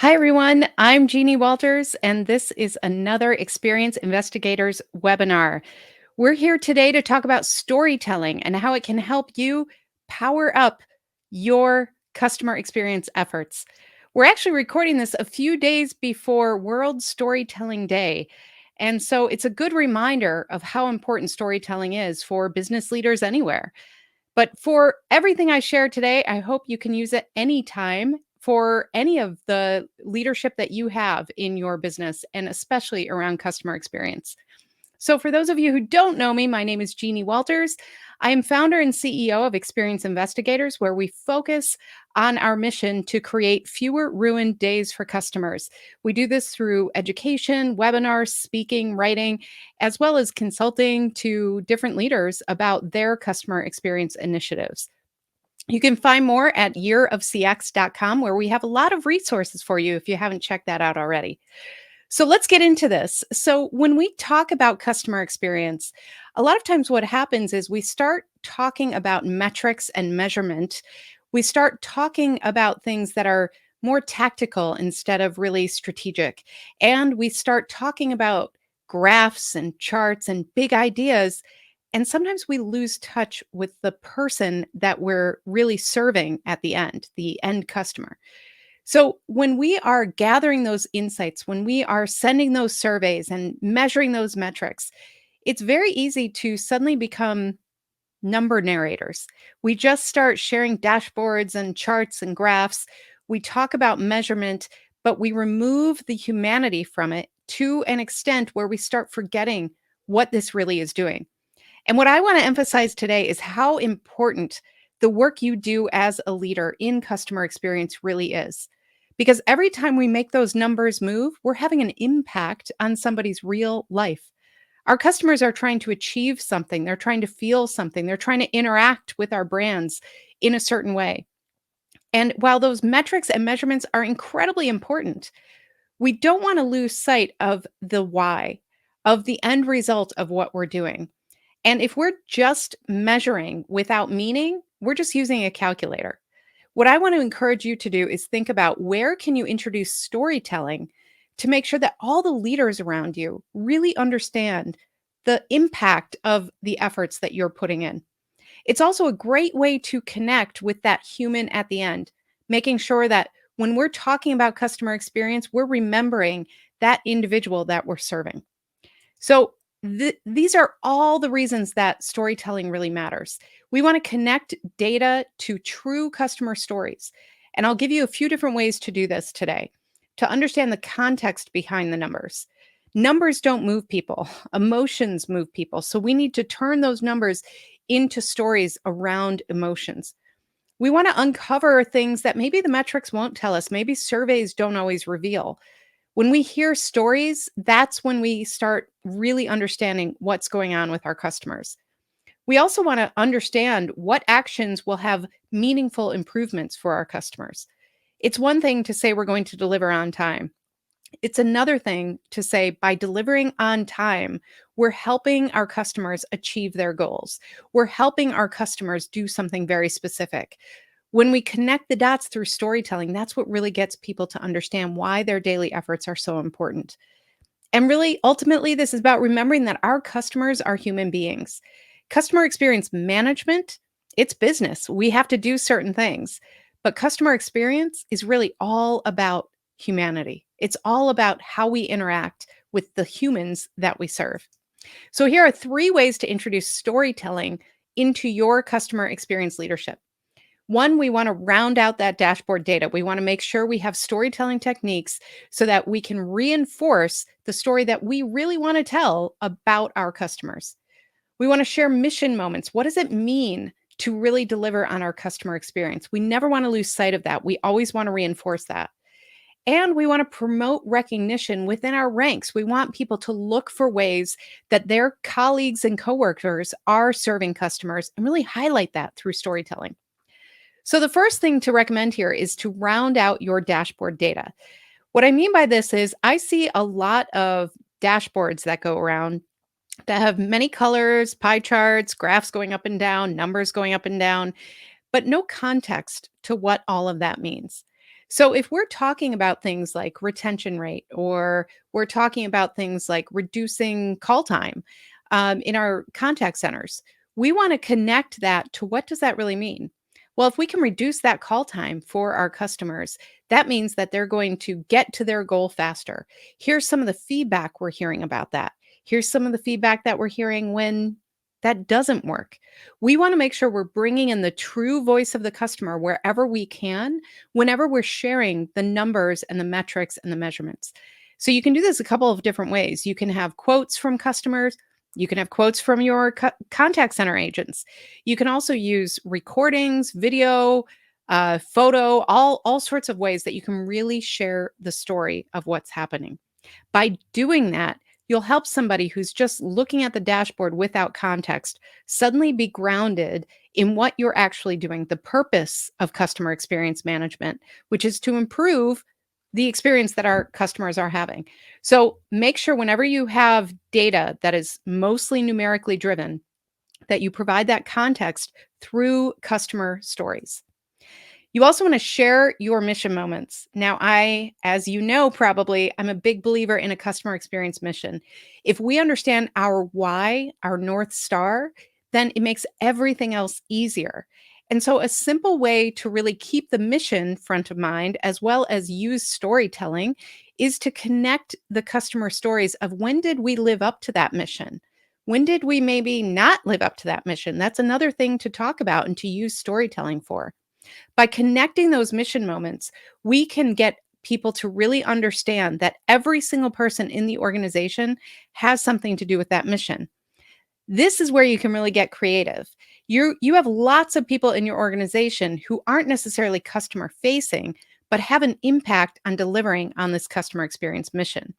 Hi, everyone. I'm Jeannie Walters, and this is another Experience Investigators webinar. We're here today to talk about storytelling and how it can help you power up your customer experience efforts. We're actually recording this a few days before World Storytelling Day. And so it's a good reminder of how important storytelling is for business leaders anywhere. But for everything I share today, I hope you can use it anytime for any of the leadership that you have in your business and especially around customer experience. So, for those of you who don't know me, my name is Jeannie Walters. I am founder and CEO of Experience Investigators, where we focus on our mission to create fewer ruined days for customers. We do this through education, webinars, speaking, writing, as well as consulting to different leaders about their customer experience initiatives. You can find more at yearofcx.com, where we have a lot of resources for you if you haven't checked that out already. So let's get into this. So, when we talk about customer experience, a lot of times what happens is we start talking about metrics and measurement. We start talking about things that are more tactical instead of really strategic. And we start talking about graphs and charts and big ideas. And sometimes we lose touch with the person that we're really serving at the end customer. So, when we are gathering those insights, when we are sending those surveys and measuring those metrics, it's very easy to suddenly become number narrators. We just start sharing dashboards and charts and graphs. We talk about measurement, but we remove the humanity from it to an extent where we start forgetting what this really is doing. And what I want to emphasize today is how important the work you do as a leader in customer experience really is. Because every time we make those numbers move, we're having an impact on somebody's real life. Our customers are trying to achieve something, they're trying to feel something, they're trying to interact with our brands in a certain way. And while those metrics and measurements are incredibly important, we don't want to lose sight of the why, of the end result of what we're doing. And if we're just measuring without meaning, we're just using a calculator. What I want to encourage you to do is think about where can you introduce storytelling to make sure that all the leaders around you really understand the impact of the efforts that you're putting in. It's also a great way to connect with that human at the end, making sure that when we're talking about customer experience, we're remembering that individual that we're serving. So, these are all the reasons that storytelling really matters. We want to connect data to true customer stories. And I'll give you a few different ways to do this today to understand the context behind the numbers. Numbers don't move people, emotions move people. So, we need to turn those numbers into stories around emotions. We want to uncover things that maybe the metrics won't tell us, maybe surveys don't always reveal. When we hear stories, that's when we start really understanding what's going on with our customers. We also want to understand what actions will have meaningful improvements for our customers. It's one thing to say we're going to deliver on time. It's another thing to say by delivering on time, we're helping our customers achieve their goals. We're helping our customers do something very specific. When we connect the dots through storytelling, that's what really gets people to understand why their daily efforts are so important. And really, ultimately, this is about remembering that our customers are human beings. Customer experience management, it's business. We have to do certain things. But customer experience is really all about humanity. It's all about how we interact with the humans that we serve. So, here are three ways to introduce storytelling into your customer experience leadership. One, we want to round out that dashboard data. We want to make sure we have storytelling techniques so that we can reinforce the story that we really want to tell about our customers. We want to share mission moments. What does it mean to really deliver on our customer experience? We never want to lose sight of that. We always want to reinforce that. And we want to promote recognition within our ranks. We want people to look for ways that their colleagues and coworkers are serving customers and really highlight that through storytelling. So, the first thing to recommend here is to round out your dashboard data. What I mean by this is, I see a lot of dashboards that go around that have many colors, pie charts, graphs going up and down, numbers going up and down, but no context to what all of that means. So if we're talking about things like retention rate, or we're talking about things like reducing call time in our contact centers, we want to connect that to what does that really mean? Well, if we can reduce that call time for our customers, that means that they're going to get to their goal faster. Here's some of the feedback we're hearing about that. Here's some of the feedback that we're hearing when that doesn't work. We want to make sure we're bringing in the true voice of the customer wherever we can, whenever we're sharing the numbers and the metrics and the measurements. So you can do this a couple of different ways. You can have quotes from customers. You can have quotes from your contact center agents. You can also use recordings, video, photo, all sorts of ways that you can really share the story of what's happening. By doing that, you'll help somebody who's just looking at the dashboard without context suddenly be grounded in what you're actually doing, the purpose of customer experience management, which is to improve the experience that our customers are having. So make sure whenever you have data that is mostly numerically driven, that you provide that context through customer stories. You also want to share your mission moments. Now, as you know, probably, I'm a big believer in a customer experience mission. If we understand our why, our North Star, then it makes everything else easier. And so, a simple way to really keep the mission front of mind, as well as use storytelling, is to connect the customer stories of when did we live up to that mission? When did we maybe not live up to that mission? That's another thing to talk about and to use storytelling for. By connecting those mission moments, we can get people to really understand that every single person in the organization has something to do with that mission. This is where you can really get creative. You have lots of people in your organization who aren't necessarily customer facing, but have an impact on delivering on this customer experience mission.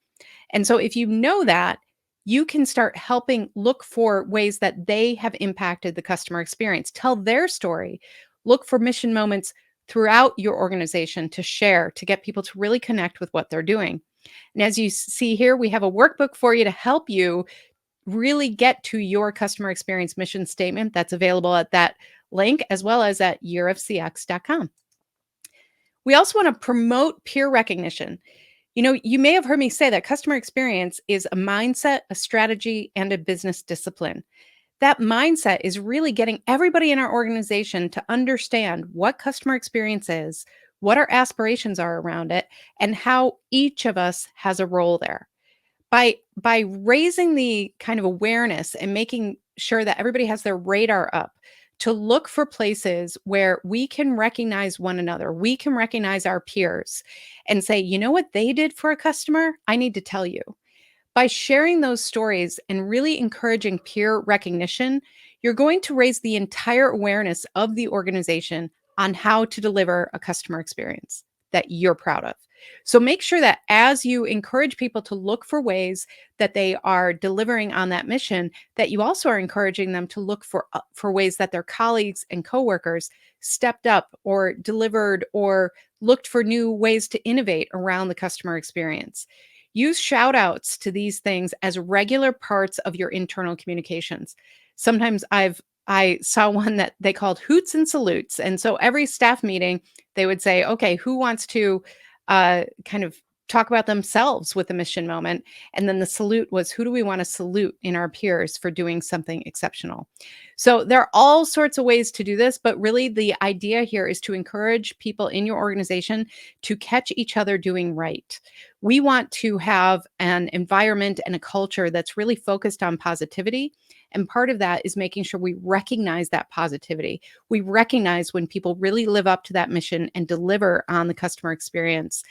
And so if you know that, you can start helping look for ways that they have impacted the customer experience. Tell their story. Look for mission moments throughout your organization to share, to get people to really connect with what they're doing. And as you see here, we have a workbook for you to help you really get to your customer experience mission statement that's available at that link, as well as at yearofcx.com. We also want to promote peer recognition. You know, you may have heard me say that customer experience is a mindset, a strategy, and a business discipline. That mindset is really getting everybody in our organization to understand what customer experience is, what our aspirations are around it, and how each of us has a role there. By raising the kind of awareness and making sure that everybody has their radar up to look for places where we can recognize one another, we can recognize our peers and say, you know what they did for a customer? I need to tell you. By sharing those stories and really encouraging peer recognition, you're going to raise the entire awareness of the organization on how to deliver a customer experience that you're proud of. So make sure that as you encourage people to look for ways that they are delivering on that mission, that you also are encouraging them to look for ways that their colleagues and coworkers stepped up or delivered or looked for new ways to innovate around the customer experience. Use shout outs to these things as regular parts of your internal communications. Sometimes I saw one that they called hoots and salutes. And so every staff meeting, they would say, okay, who wants to kind of talk about themselves with a mission moment? And then the salute was, who do we want to salute in our peers for doing something exceptional? So there are all sorts of ways to do this, but really the idea here is to encourage people in your organization to catch each other doing right. We want to have an environment and a culture that's really focused on positivity. And part of that is making sure we recognize that positivity. We recognize when people really live up to that mission and deliver on the customer experience.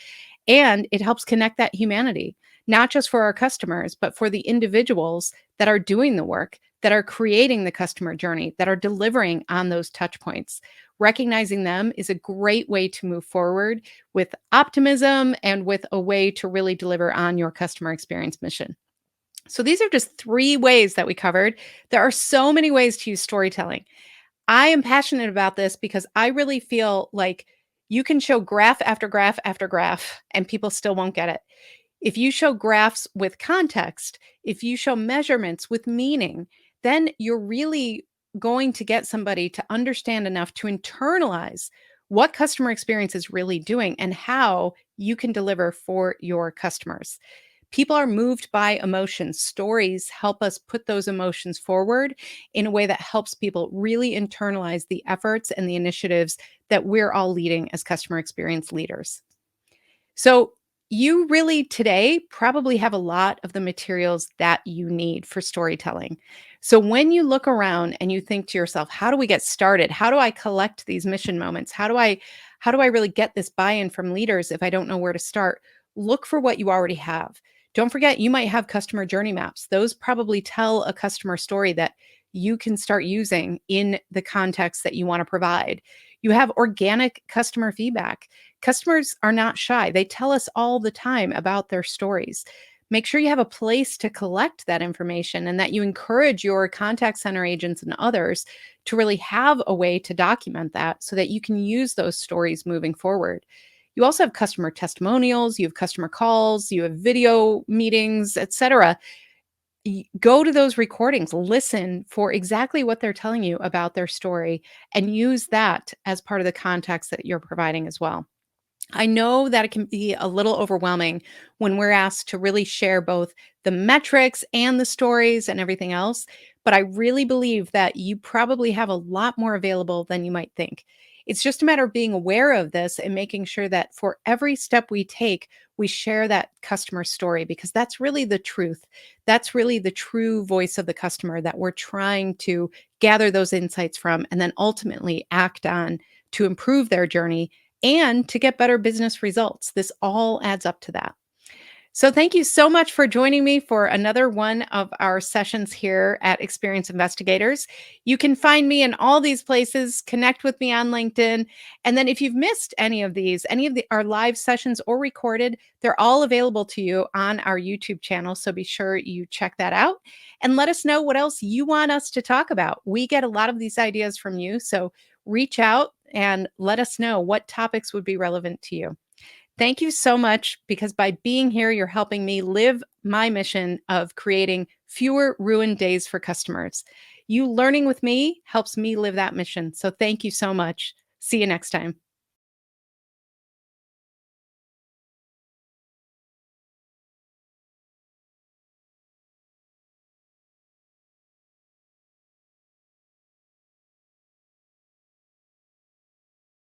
And it helps connect that humanity, not just for our customers, but for the individuals that are doing the work, that are creating the customer journey, that are delivering on those touch points. Recognizing them is a great way to move forward with optimism and with a way to really deliver on your customer experience mission. So these are just 3 ways that we covered. There are so many ways to use storytelling. I am passionate about this because I really feel like you can show graph after graph after graph and people still won't get it. If you show graphs with context, if you show measurements with meaning, then you're really going to get somebody to understand enough to internalize what customer experience is really doing and how you can deliver for your customers. People are moved by emotions. Stories help us put those emotions forward in a way that helps people really internalize the efforts and the initiatives that we're all leading as customer experience leaders. So, you really today probably have a lot of the materials that you need for storytelling. So, when you look around and you think to yourself, how do we get started? How do I collect these mission moments? How do I really get this buy-in from leaders if I don't know where to start? Look for what you already have. Don't forget you might have customer journey maps. Those probably tell a customer story that you can start using in the context that you want to provide. You have organic customer feedback. Customers are not shy. They tell us all the time about their stories. Make sure you have a place to collect that information and that you encourage your contact center agents and others to really have a way to document that so that you can use those stories moving forward. You also have customer testimonials, you have customer calls, you have video meetings, etc. Go to those recordings, listen for exactly what they're telling you about their story, and use that as part of the context that you're providing as well. I know that it can be a little overwhelming when we're asked to really share both the metrics and the stories and everything else, but I really believe that you probably have a lot more available than you might think. It's just a matter of being aware of this and making sure that for every step we take, we share that customer story because that's really the truth. That's really the true voice of the customer that we're trying to gather those insights from and then ultimately act on to improve their journey and to get better business results. This all adds up to that. So, thank you so much for joining me for another one of our sessions here at Experience Investigators. You can find me in all these places, connect with me on LinkedIn. And then, if you've missed any of our live sessions or recorded, they're all available to you on our YouTube channel. So, be sure you check that out and let us know what else you want us to talk about. We get a lot of these ideas from you. So, reach out and let us know what topics would be relevant to you. Thank you so much because by being here, you're helping me live my mission of creating fewer ruined days for customers. You learning with me helps me live that mission. So thank you so much. See you next time.